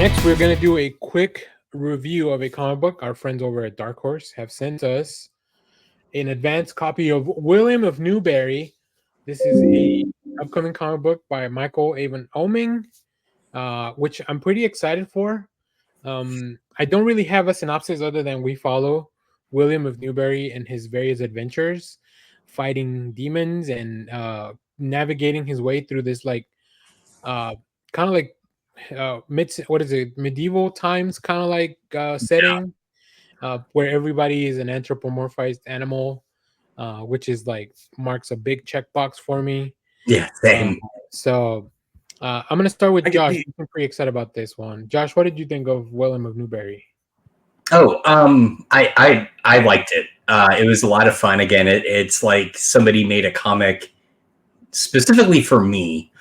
Next, we're going to do a quick review of a comic book. Our friends over at Dark Horse have sent us an advanced copy of William of Newberry. This is a upcoming comic book by Michael Avon Oeming, which I'm pretty excited for. I don't really have a synopsis other than we follow William of Newberry and his various adventures, fighting demons and navigating his way through this kind of like medieval times kind of like setting, where everybody is an anthropomorphized animal, which is like marks a big checkbox for me. Yeah, same. I'm gonna start with Josh. I'm pretty excited about this one. Josh, what did you think of William of Newberry? Oh, I liked it. It was a lot of fun. Again, it's like somebody made a comic specifically for me.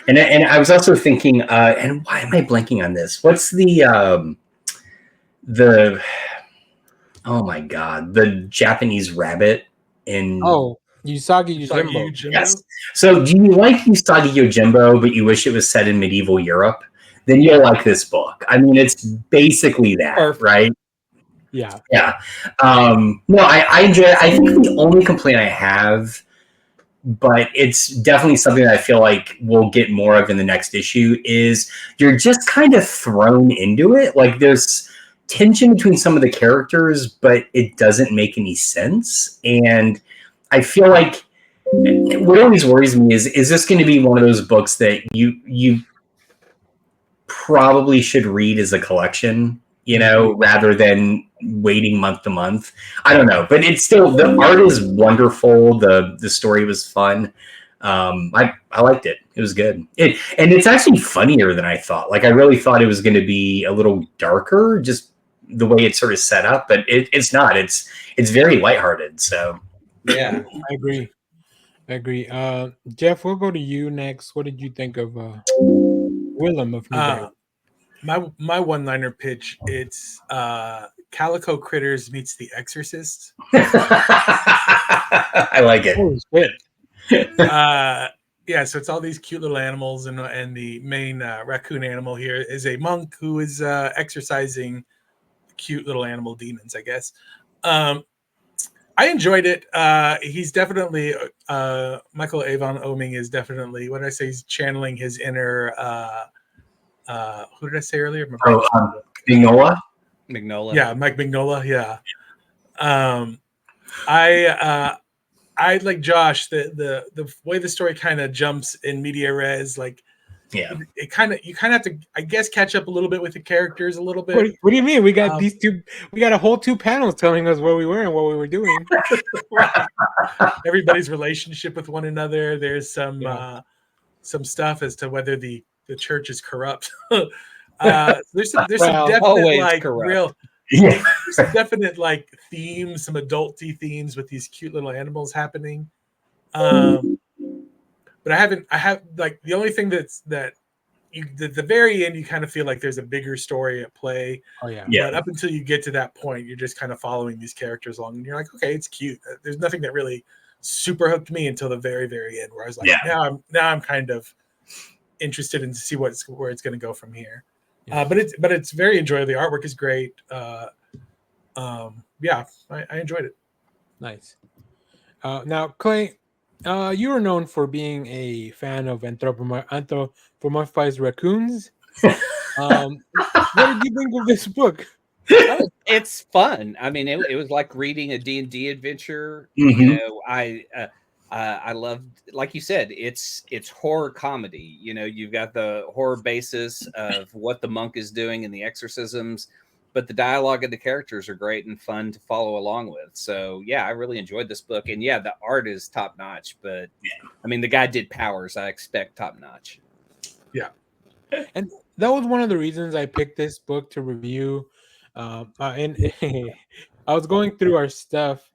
And I was also thinking, and why am I blanking on this? What's the oh my god, the Japanese rabbit in Usagi Yojimbo. Yes. So do you like Usagi Yojimbo, but you wish it was set in medieval Europe? Then you'll like this book. I mean, it's basically that, right? Yeah. Yeah. No, I enjoy it. I think the only complaint I have, but it's definitely something that I feel like we'll get more of in the next issue, is you're just kind of thrown into it. Like there's tension between some of the characters, but it doesn't make any sense. And I feel like what always worries me is this going to be one of those books that you probably should read as a collection, rather than waiting month to month. I don't know, but it's still, the art is wonderful. The story was fun. I liked it. It was good. And it's actually funnier than I thought. Like I really thought it was going to be a little darker, just the way it's sort of set up, but it's not. It's very lighthearted. So yeah, I agree. Jeff, we'll go to you next. What did you think of William of Newberry? My one-liner pitch, it's Calico Critters meets The Exorcist. I like it. Oh, shit. Yeah, so it's all these cute little animals, and the main raccoon animal here is a monk who is exorcising cute little animal demons, I guess. I enjoyed it. He's definitely Michael Avon Oeming is definitely, what did I say? He's channeling his inner. Who did I say earlier? Mignola. Yeah, Mike Mignola. Yeah. I like Josh. The way the story kind of jumps in media res, like. Yeah, you kind of have to, I guess, catch up a little bit with the characters a little bit. What do you mean? We got these two. We got a whole 2 panels telling us where we were and what we were doing. Everybody's relationship with one another. There's some stuff as to whether the church is corrupt. There's some definite like corrupt. Real. Yeah. There's some definite like themes, some adulty themes with these cute little animals happening. But I have like the only thing at the very end, you kind of feel like there's a bigger story at play. Oh yeah. But up until you get to that point, you're just kind of following these characters along, and you're like, okay, it's cute. There's nothing that really super hooked me until the very, very end, where I was like, now I'm kind of interested in to see where it's going to go from here. Yeah. But it's very enjoyable. The artwork is great. I enjoyed it. Nice. Now, Clay, you are known for being a fan of anthropomorphized raccoons. What did you think of this book? It's fun. I mean, it was like reading a D&D adventure. Mm-hmm. I loved, like you said, it's horror comedy. You've got the horror basis of what the monk is doing in the exorcisms, but the dialogue and the characters are great and fun to follow along with. So yeah, I really enjoyed this book. And yeah, the art is top notch, but I mean, the guy did Powers. I expect top notch. Yeah. And that was one of the reasons I picked this book to review. And I was going through our stuff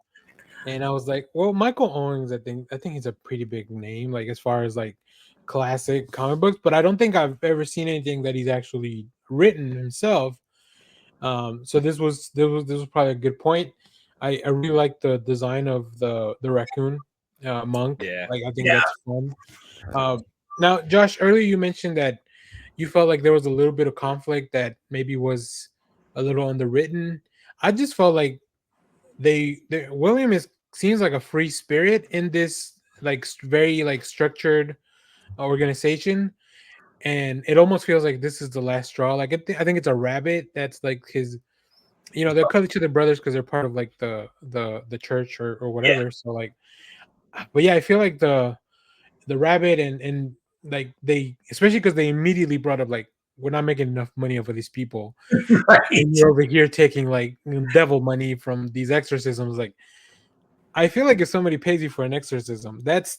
and I was like, well, Michael Owens, I think he's a pretty big name, like as far as like classic comic books, but I don't think I've ever seen anything that he's actually written himself. So this was probably a good point. I really like the design of the raccoon monk. Yeah. Like I think that's fun. Now, Josh, earlier you mentioned that you felt like there was a little bit of conflict that maybe was a little underwritten. I just felt like William is seems like a free spirit in this like very like structured organization, and it almost feels like this is the last straw. Like I think it's a rabbit that's like his. They're called each other brothers because they're part of like the church or Yeah. whatever. So like, but yeah, I feel like the rabbit and like they, especially because they immediately brought up like, we're not making enough money off of these people, Right. and you're over here taking like devil money from these exorcisms. Like, I feel like if somebody pays you for an exorcism, that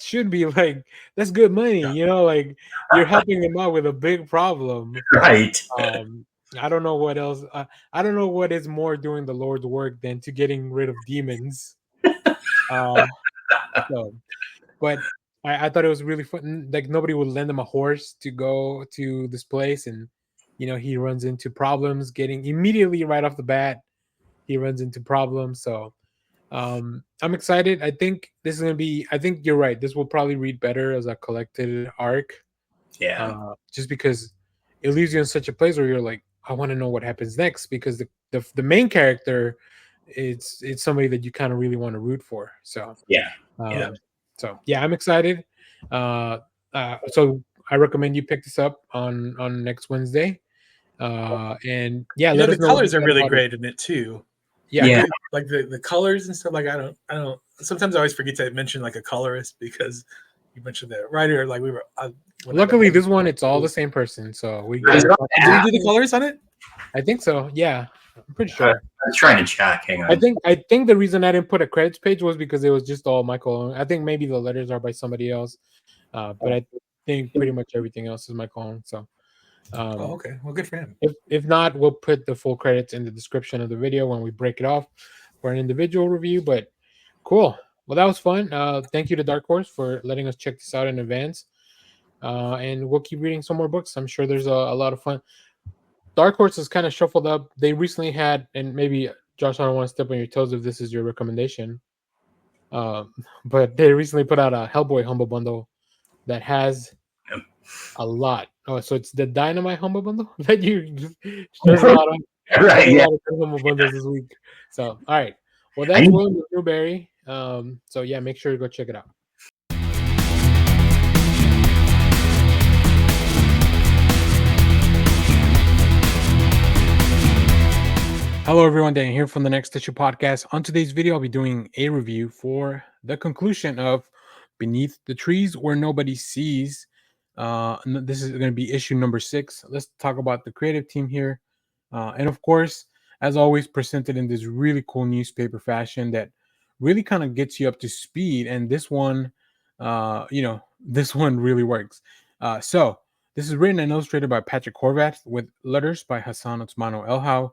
should be like, that's good money, like you're helping them out with a big problem. Right. I don't know what else. I don't know what is more doing the Lord's work than to getting rid of demons. Uh, so, but I thought it was really fun. Like nobody would lend him a horse to go to this place, and he runs into problems. Getting immediately right off the bat, he runs into problems. So I'm excited. I think this is gonna be. I think you're right. This will probably read better as a collected arc. Yeah. Just because it leaves you in such a place where you're like, I want to know what happens next, because the main character, it's somebody that you kind of really want to root for. So Yeah. Yeah. Yeah, I'm excited. So I recommend you pick this up on next Wednesday. And yeah, let The us know what you colors are thought really about it. great in it too. Yeah, Yeah. Like the colors and stuff. Like I don't. Sometimes I always forget to mention like a colorist because you mentioned the writer. Like we were. Luckily, this one it's all the same person, so we Is got. it on the Did app? he do the colors on it? I think so. Yeah, I'm pretty sure. I was trying to check. Hang on. I think the reason I didn't put a credits page was because it was just all Michael. I think maybe the letters are by somebody else, but I think pretty much everything else is Michael Owen. So, Oh, okay. Well, good for him. if not, we'll put the full credits in the description of the video when we break it off for an individual review. But cool. Well, that was fun. Thank you to Dark Horse for letting us check this out in advance. And we'll keep reading some more books. I'm sure there's a lot of fun. Dark Horse is kind of shuffled up. They recently had, and maybe Josh, I don't want to step on your toes if this is your recommendation, but they recently put out a Hellboy Humble Bundle that has a lot. Oh, so it's the Dynamite Humble Bundle that there's a lot of Right. a Yeah. lot of humble bundles this week. So all right, well that's William Newberry. So yeah, make sure to go check it out. Hello everyone, Dan here from the Next Issue Podcast. On today's video, I'll be doing a review for the conclusion of Beneath the Trees Where Nobody Sees. This is going to be issue number 6. Let's talk about the creative team here. And of course, as always, presented in this really cool newspaper fashion that really kind of gets you up to speed. And this one, this one really works. So this is written and illustrated by Patrick Horvath with letters by Hassan Otsmano Elhau.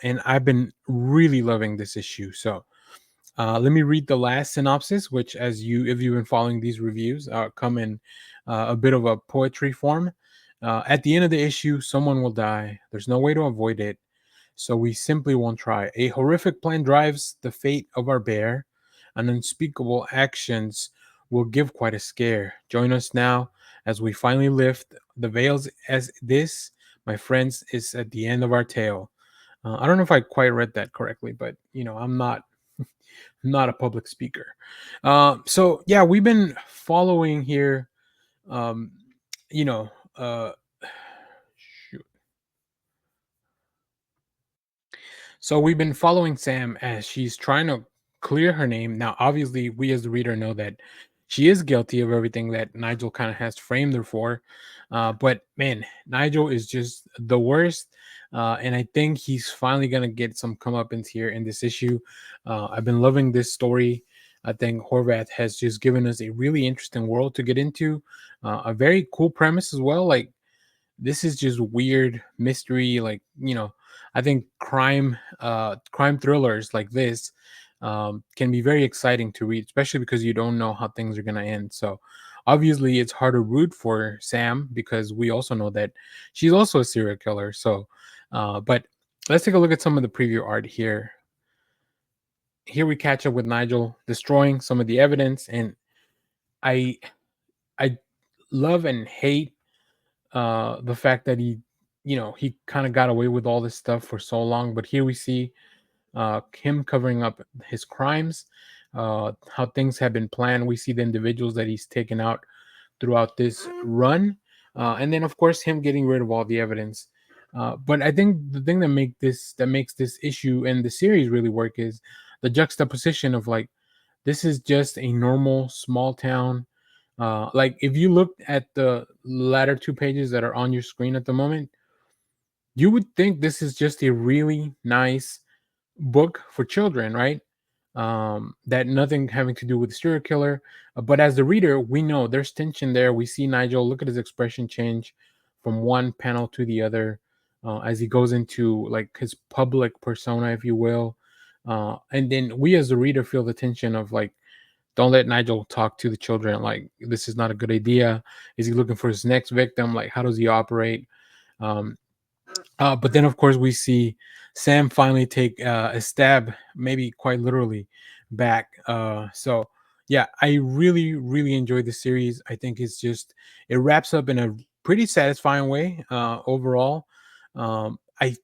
And I've been really loving this issue. So let me read the last synopsis, which, if you've been following these reviews, come in a bit of a poetry form. At the end of the issue, someone will die. There's no way to avoid it, so we simply won't try. A horrific plan drives the fate of our bear, and unspeakable actions will give quite a scare. Join us now as we finally lift the veils, as this, my friends, is at the end of our tale. I don't know if I quite read that correctly, but I'm not a public speaker. So yeah, we've been following here. Um, you know, shoot. So we've been following Sam as she's trying to clear her name. Now, obviously, we as the reader know that she is guilty of everything that Nigel kind of has framed her for. But man, Nigel is just the worst. And I think he's finally going to get some comeuppance here in this issue. I've been loving this story. I think Horvath has just given us a really interesting world to get into. A very cool premise as well. Like, this is just weird mystery. Like, I think crime thrillers like this can be very exciting to read, especially because you don't know how things are going to end. So obviously it's hard to root for Sam because we also know that she's also a serial killer. So but let's take a look at some of the preview art here. Here we catch up with Nigel destroying some of the evidence, and I love and hate the fact that he kind of got away with all this stuff for so long, but here we see him covering up his crimes, how things have been planned. We see the individuals that he's taken out throughout this run, and then of course him getting rid of all the evidence. But I think the thing that makes this issue and the series really work is the juxtaposition of like this is just a normal small town. Like if you look at the latter two pages that are on your screen at the moment, you would think this is just a really nice book for children, right? That nothing having to do with the serial killer. But as the reader, we know there's tension there. We see Nigel, look at his expression change from one panel to the other as he goes into like his public persona, if you will. And then we as the reader feel the tension of like, don't let Nigel talk to the children. Like, this is not a good idea. Is he looking for his next victim? Like, how does he operate? Um, but then, of course, we see Sam finally take a stab, maybe quite literally, back. So, yeah, I really, really enjoyed the series. I think it wraps up in a pretty satisfying way overall. I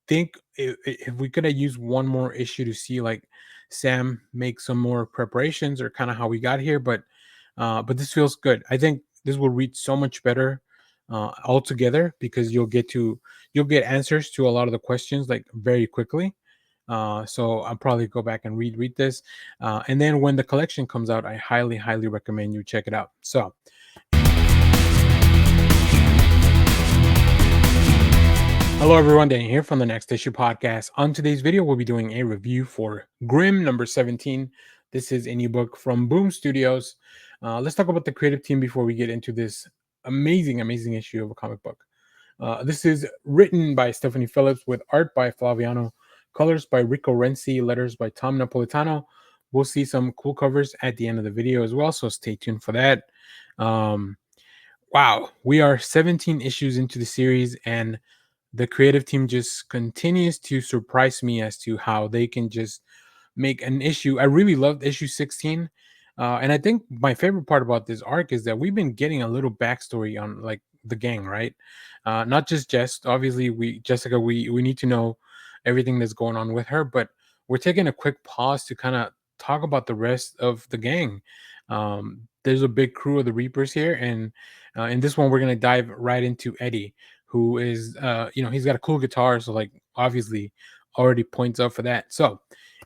think if we could have used one more issue to see like Sam make some more preparations or kind of how we got here, but this feels good. I think this will read so much better altogether because you'll get answers to a lot of the questions like very quickly. So I'll probably go back and read this, and then when the collection comes out, I highly, highly recommend you check it out. So. Hello everyone, Danny here from the Next Issue Podcast. On today's video, we'll be doing a review for Grimm number 17. This is a new book from Boom Studios. Let's talk about the creative team before we get into this amazing, amazing issue of a comic book. This is written by Stephanie Phillips with art by Flaviano, colors by Rico Renzi, letters by Tom Napolitano. We'll see some cool covers at the end of the video as well, so stay tuned for that. Wow, we are 17 issues into the series, and the creative team just continues to surprise me as to how they can just make an issue. I really loved issue 16. And I think my favorite part about this arc is that we've been getting a little backstory on like the gang, right? Not just Jess. Obviously, Jessica, we need to know everything that's going on with her, but we're taking a quick pause to kind of talk about the rest of the gang. There's a big crew of the Reapers here, and in this one, we're gonna dive right into Eddie, who is he's got a cool guitar, so like obviously already points up for that. So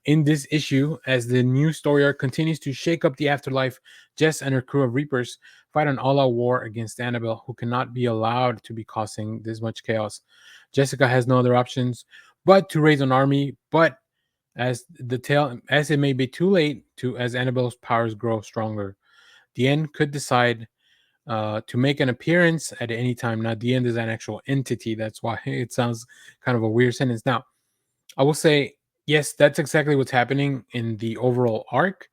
in this issue, as the new story arc continues to shake up the afterlife, Jess and her crew of Reapers fight an all-out war against Annabelle, who cannot be allowed to be causing this much chaos. Jessica has no other options but to raise an army, but as it may be too late to as Annabelle's powers grow stronger. The end could decide to make an appearance at any time. Now, the end is an actual entity. That's why it sounds kind of a weird sentence. Now, I will say, yes, that's exactly what's happening in the overall arc.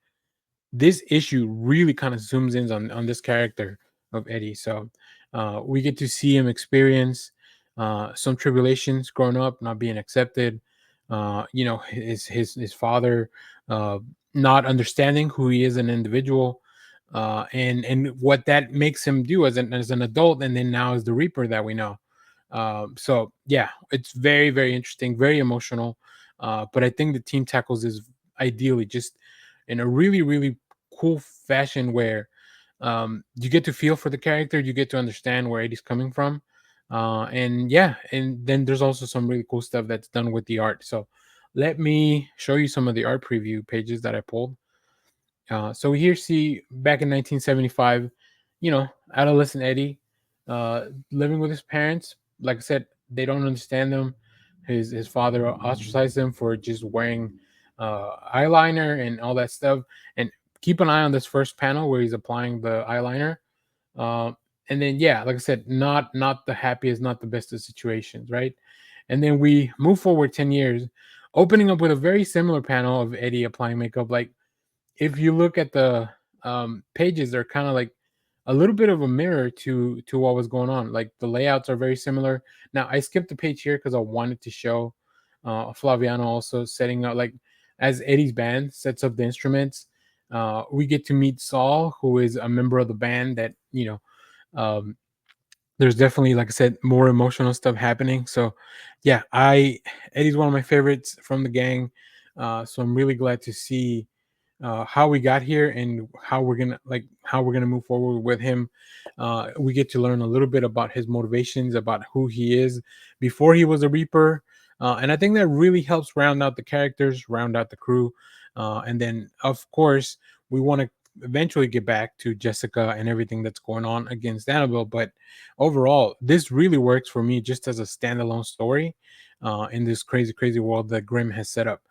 This issue really kind of zooms in on this character of Eddie. So we get to see him experience some tribulations growing up, not being accepted. His father not understanding who he is an individual, and what that makes him do as an adult, and then now as the Reaper that we know. So yeah, it's very, very interesting, very emotional. But I think the team tackles this ideally, just in a really, really cool fashion where you get to feel for the character, you get to understand where Eddie's coming from. And yeah, and then there's also some really cool stuff that's done with the art. So let me show you some of the art preview pages that I pulled. So we here see back in 1975, adolescent Eddie living with his parents. Like I said, they don't understand them. His father ostracized him for just wearing eyeliner and all that stuff. And keep an eye on this first panel where he's applying the eyeliner. Uh, and then yeah, like I said, not the happiest, not the best of situations, right? And then we move forward 10 years, opening up with a very similar panel of Eddie applying makeup. Like if you look at the pages, they're kind of like a little bit of a mirror to what was going on. Like the layouts are very similar. Now I skipped the page here because I wanted to show Flaviano also setting up, like as Eddie's band sets up the instruments. We get to meet Saul, who is a member of the band that um, there's definitely, like I said, more emotional stuff happening. So yeah, I Eddie's one of my favorites from the gang. So I'm really glad to see how we got here and how we're gonna move forward with him. We get to learn a little bit about his motivations, about who he is before he was a Reaper, and I think that really helps round out the characters, round out the crew, and then of course we want to eventually get back to Jessica and everything that's going on against Annabelle. But overall, this really works for me just as a standalone story in this crazy, crazy world that Grimm has set up.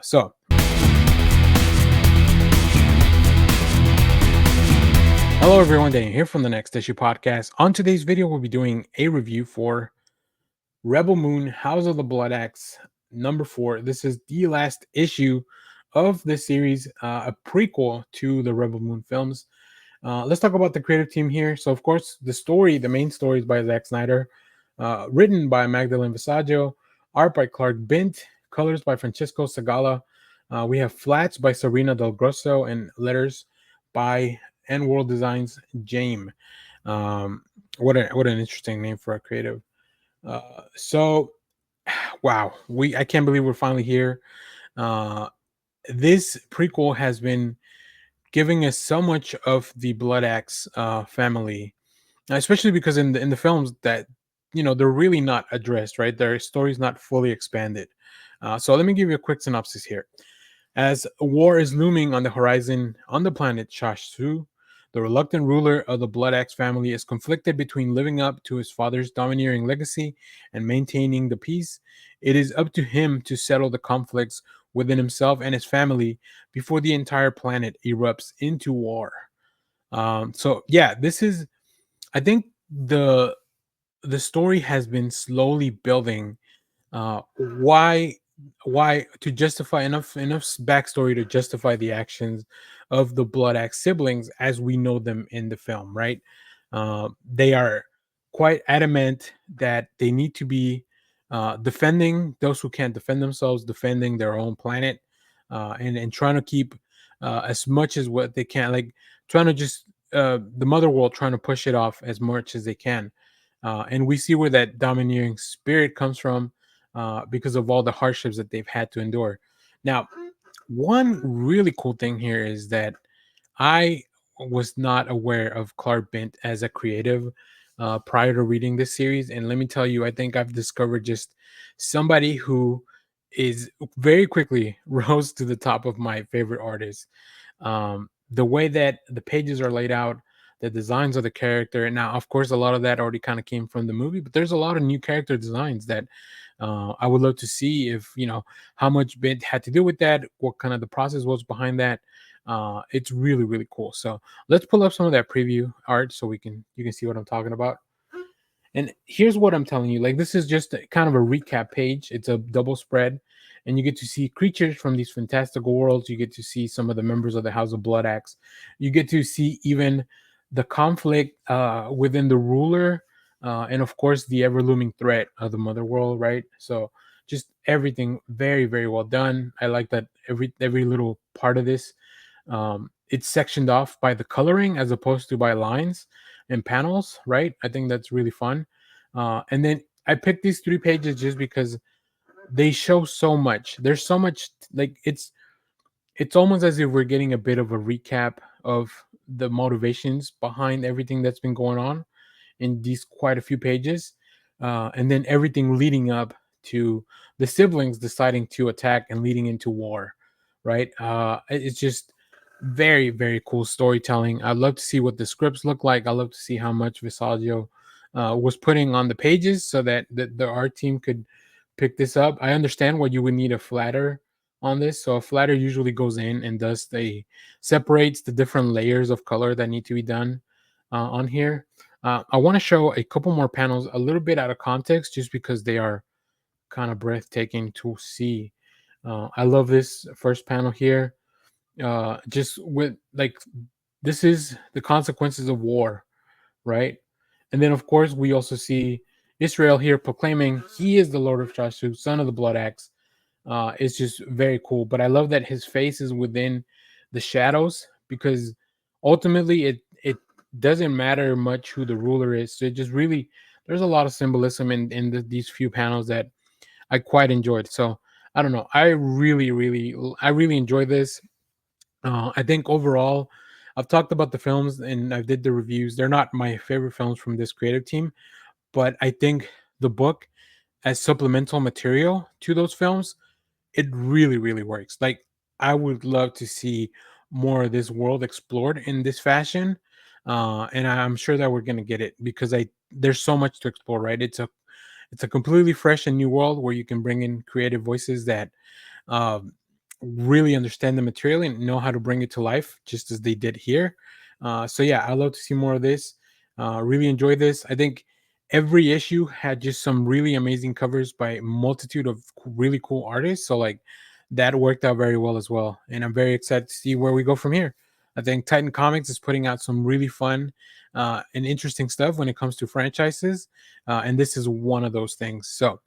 So hello everyone, Daniel here from the Next Issue Podcast. On today's video, we'll be doing a review for Rebel Moon, House of the Blood Axe, number 4. This is the last issue of the series, a prequel to the Rebel Moon films. Let's talk about the creative team here. So, of course, the main story is by Zack Snyder, written by Magdalene Visaggio, art by Clark Bint, colors by Francesco Segala. We have flats by Serena Del Grosso and letters by and World Designs James. What an interesting name for a creative. So wow, I can't believe we're finally here. This prequel has been giving us so much of the Blood Axe family, especially because in the films that they're really not addressed, right? Their story's not fully expanded. So let me give you a quick synopsis here. As war is looming on the horizon on the planet Shashu, the reluctant ruler of the Blood Axe family is conflicted between living up to his father's domineering legacy and maintaining the peace. It is up to him to settle the conflicts within himself and his family before the entire planet erupts into war. So yeah, this is, I think the story has been slowly building. Why to justify enough backstory to justify the actions of the Blood Axe siblings as we know them in the film, right? They are quite adamant that they need to be defending those who can't defend themselves, defending their own planet, and trying to keep as much as what they can, like trying to just the mother world, trying to push it off as much as they can. And we see where that domineering spirit comes from, because of all the hardships that they've had to endure. Now, one really cool thing here is that I was not aware of Clark Bent as a creative prior to reading this series. And let me tell you, I think I've discovered just somebody who is very quickly rose to the top of my favorite artists. The way that the pages are laid out, the designs of the character. And now, of course, a lot of that already kind of came from the movie, but there's a lot of new character designs that I would love to see if how much Bent had to do with that, what kind of the process was behind that. It's really really cool. So let's pull up some of that preview art so you can see what I'm talking about. And here's what I'm telling you. Like, this is just kind of a recap page. It's a double spread, and you get to see creatures from these fantastical worlds. You get to see some of the members of the House of Blood Axe. You get to see even the conflict within the ruler, and of course the ever looming threat of the Mother World. Right. So just everything very very well done. I like that every little part of this. It's sectioned off by the coloring as opposed to by lines and panels, right? I think that's really fun. And then I picked these 3 pages just because they show so much. There's so much, like it's almost as if we're getting a bit of a recap of the motivations behind everything that's been going on in these quite a few pages, and then everything leading up to the siblings deciding to attack and leading into war, right? It's just very very cool storytelling. I'd love to see what the scripts look like. I love to see how much Visaggio was putting on the pages so that the art team could pick this up. I understand why you would need a flatter on this. So a flatter usually goes in and does the separates the different layers of color that need to be done on here. I want to show a couple more panels a little bit out of context just because they are kind of breathtaking to see. I love this first panel here. Just with like, this is the consequences of war, right? And then, of course, we also see Israel here proclaiming he is the Lord of Jashu, son of the Blood Axe. It's just very cool. But I love that his face is within the shadows because ultimately doesn't matter much who the ruler is. So it just really, there's a lot of symbolism these few panels that I quite enjoyed. So I don't know. I really enjoy this. I think overall, I've talked about the films and I did the reviews. They're not my favorite films from this creative team, but I think the book as supplemental material to those films, it really, really works. Like I would love to see more of this world explored in this fashion. And I'm sure that we're gonna get it because I there's so much to explore, right? It's a completely fresh and new world where you can bring in creative voices that um, really understand the material and know how to bring it to life, just as they did here. So yeah, I love to see more of this. Really enjoy this. I think every issue had just some really amazing covers by a multitude of really cool artists. So like that worked out very well as well, and I'm very excited to see where we go from here. I think Titan Comics is putting out some really fun and interesting stuff when it comes to franchises, and this is one of those things. So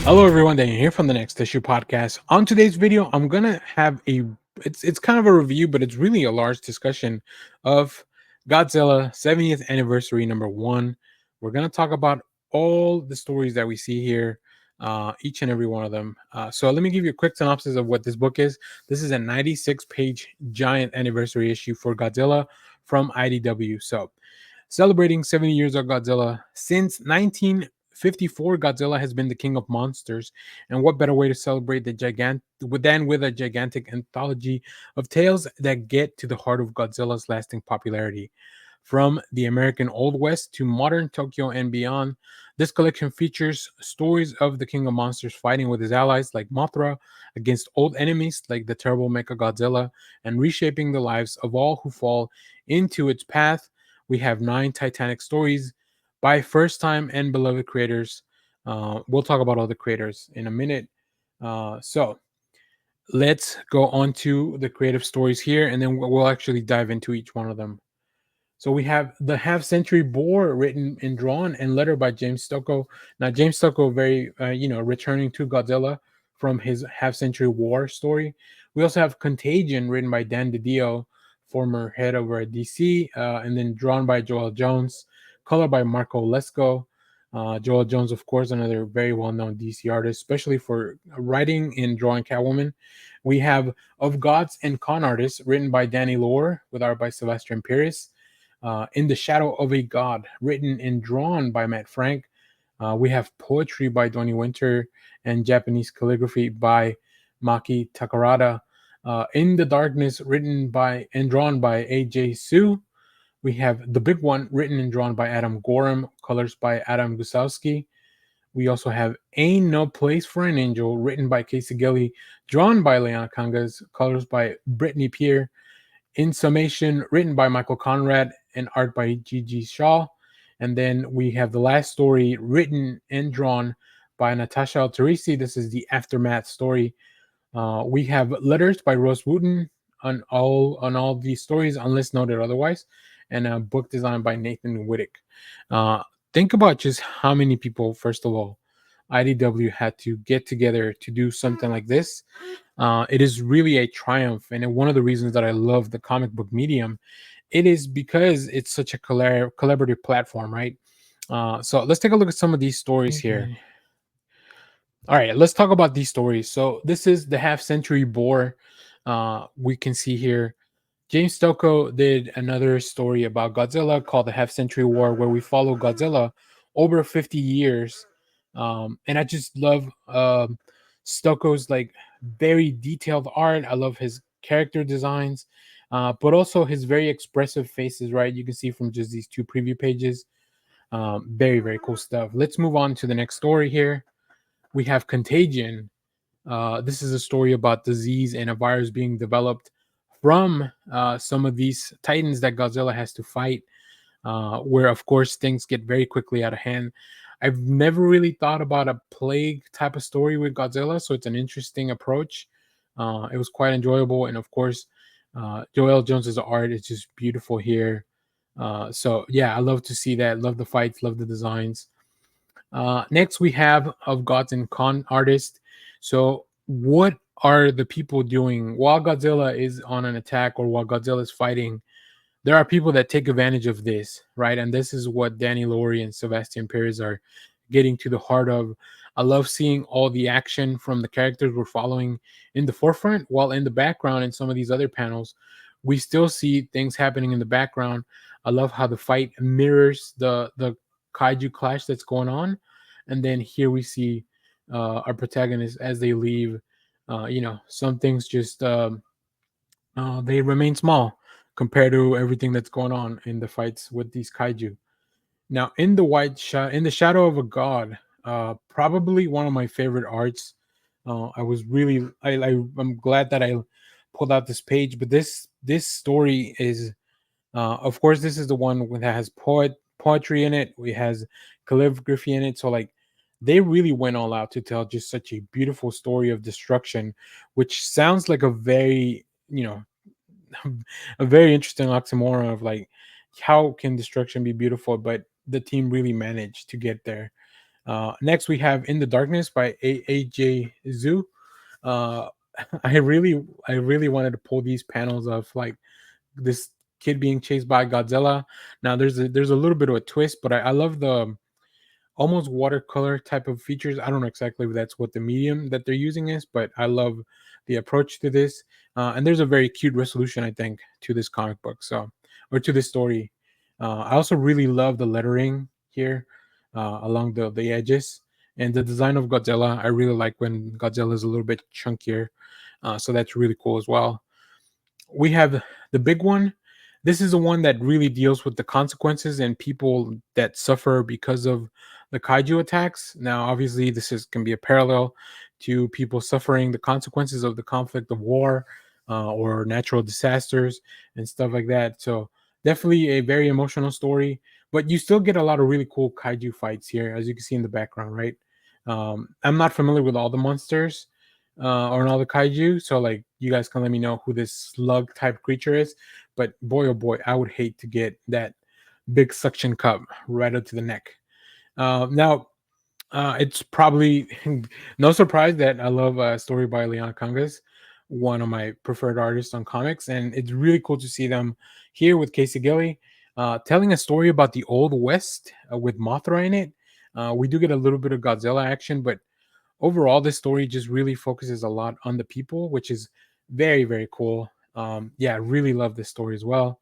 hello everyone, Daniel here from the Next Issue Podcast. On today's video, I'm gonna have it's kind of a review, but it's really a large discussion of Godzilla 70th anniversary #1. We're gonna talk about all the stories that we see here, each and every one of them. So let me give you a quick synopsis of what this book is. This is a 96-page giant anniversary issue for Godzilla from IDW. So celebrating 70 years of Godzilla. Since 1954, Godzilla has been the king of monsters. And what better way to celebrate the than with a gigantic anthology of tales that get to the heart of Godzilla's lasting popularity? From the American Old West to modern Tokyo and beyond, this collection features stories of the King of Monsters fighting with his allies like Mothra against old enemies like the terrible Mechagodzilla and reshaping the lives of all who fall into its path. We have 9 Titanic stories by first time and beloved creators. We'll talk about all the creators in a minute. So let's go on to the creative stories here, and then we'll actually dive into each one of them. So we have the Half Century Boar, written and drawn and lettered by James Stocco. Now James Stocco, very returning to Godzilla from his Half Century War story. We also have Contagion, written by Dan DiDio, former head over at DC, and then drawn by Joel Jones, color by Marco Lesko. Joel Jones, of course, another very well-known DC artist, especially for writing and drawing Catwoman. We have Of Gods and Con Artists, written by Danny Lohr, with art by Sebastian Perez. In the Shadow of a God, written and drawn by Matt Frank. We have poetry by Donnie Winter and Japanese calligraphy by Maki Takarada. In the Darkness, written by and drawn by A.J. Sue. We have The Big One, written and drawn by Adam Gorham, colors by Adam Gusowski. We also have Ain't No Place for an Angel, written by Casey Gilly, drawn by Leona Kangas, colors by Brittany Peer. In Summation, written by Michael Conrad and art by Gigi Shaw. And then we have the last story, written and drawn by Natasha Alterisi. This is the Aftermath story. We have letters by Rose Wooten on all these stories, unless noted otherwise, and a book design by Nathan Wittick. Think about just how many people, first of all, IDW had to get together to do something like this. It is really a triumph, and one of the reasons that I love the comic book medium, it is because it's such a collaborative platform, right? So let's take a look at some of these stories here. All right, let's talk about these stories. So this is the Half Century Boar. We can see here James Stocco did another story about Godzilla called the Half Century War, where we follow Godzilla over 50 years. And I just love Stocco's like very detailed art. I love his character designs, but also his very expressive faces, right? You can see from just these 2 preview pages. Very, very cool stuff. Let's move on to the next story here. We have Contagion. This is a story about disease and a virus being developed from some of these titans that Godzilla has to fight, where of course things get very quickly out of hand. I've never really thought about a plague type of story with Godzilla, so it's an interesting approach. It was quite enjoyable, and of course, Joel Jones's art is just beautiful here. So yeah, I love to see that. Love the fights, love the designs. Next, we have Of Gods and Con Artist. So, what are the people doing while Godzilla is on an attack or while Godzilla is fighting? There are people that take advantage of this, right? And this is what Danny Laurie and Sebastian Perez are getting to the heart of. I love seeing all the action from the characters we're following in the forefront, while in the background in some of these other panels, we still see things happening in the background. I love how the fight mirrors the kaiju clash that's going on, and then here we see our protagonists as they leave. Some things just they remain small compared to everything that's going on in the fights with these kaiju. Now, in the in the shadow of a god, probably one of my favorite arts. I was really, I'm glad that I pulled out this page, but this story is, of course, this is the one that has poetry in it. It has calligraphy in it. So like, they really went all out to tell just such a beautiful story of destruction, which sounds like a very, a very interesting oxymoron of like, how can destruction be beautiful? But the team really managed to get there. Next, we have In the Darkness by AJ Zhu. Uh, I really wanted to pull these panels of like this kid being chased by Godzilla. Now, there's a little bit of a twist, but I love the almost watercolor type of features. I don't know exactly if that's what the medium that they're using is, but I love the approach to this. And there's a very cute resolution, I think, to this comic book. So, or to this story. I also really love the lettering here along the edges and the design of Godzilla. I really like when Godzilla is a little bit chunkier. So that's really cool as well. We have the big one. This is the one that really deals with the consequences and people that suffer because of the kaiju attacks. Now, obviously, this is can be a parallel to people suffering the consequences of the conflict of war or natural disasters and stuff like that. So, definitely a very emotional story. But you still get a lot of really cool kaiju fights here, as you can see in the background, right? I'm not familiar with all the monsters, or all the kaiju. So like you guys can let me know who this slug type creature is. But boy oh boy, I would hate to get that big suction cup right up to the neck. Now it's probably no surprise that I love a story by Leon Kangas, one of my preferred artists on comics, and it's really cool to see them here with Casey Gilly, telling a story about the old west with Mothra in it. We do get a little bit of Godzilla action, but overall this story just really focuses a lot on the people, which is very very cool. Yeah, I really love this story as well.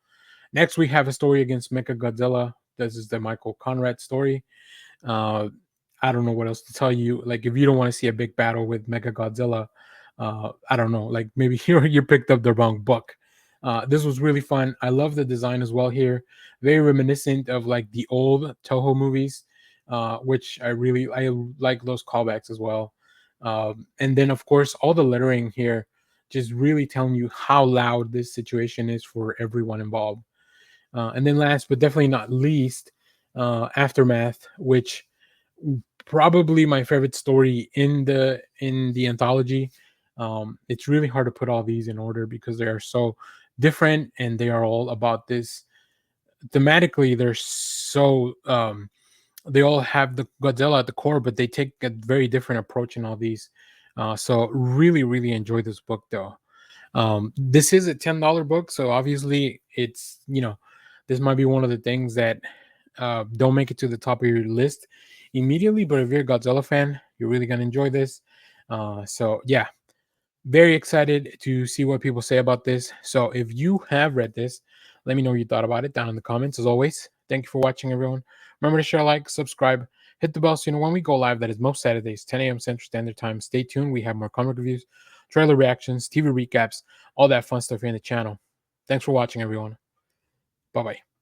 Next we have a story against Mecha Godzilla. This is the Michael Conrad story. uh I don't know what else to tell you. Like, if you don't want to see a big battle with Mega Godzilla, I don't know, like maybe you picked up the wrong book. This was really fun. I love the design as well here, very reminiscent of like the old Toho movies, which I like those callbacks as well. And then of course all the lettering here just really telling you how loud this situation is for everyone involved. And then last but definitely not least, Aftermath, which probably my favorite story in the anthology. It's really hard to put all these in order because they are so different and they are all about this thematically. They're so they all have the Godzilla at the core, but they take a very different approach in all these. So really, really enjoy this book though. This is a $10 book, so obviously it's this might be one of the things that don't make it to the top of your list immediately. But if you're a Godzilla fan, you're really gonna enjoy this. So yeah, very excited to see what people say about this. So if you have read this, let me know what you thought about it down in the comments. As always, thank you for watching, everyone. Remember to share, like, subscribe, hit the bell so you know when we go live. That is most Saturdays, 10 a.m. Central Standard Time. Stay tuned. We have more comic reviews, trailer reactions, TV recaps, all that fun stuff here in the channel. Thanks for watching, everyone. Bye bye.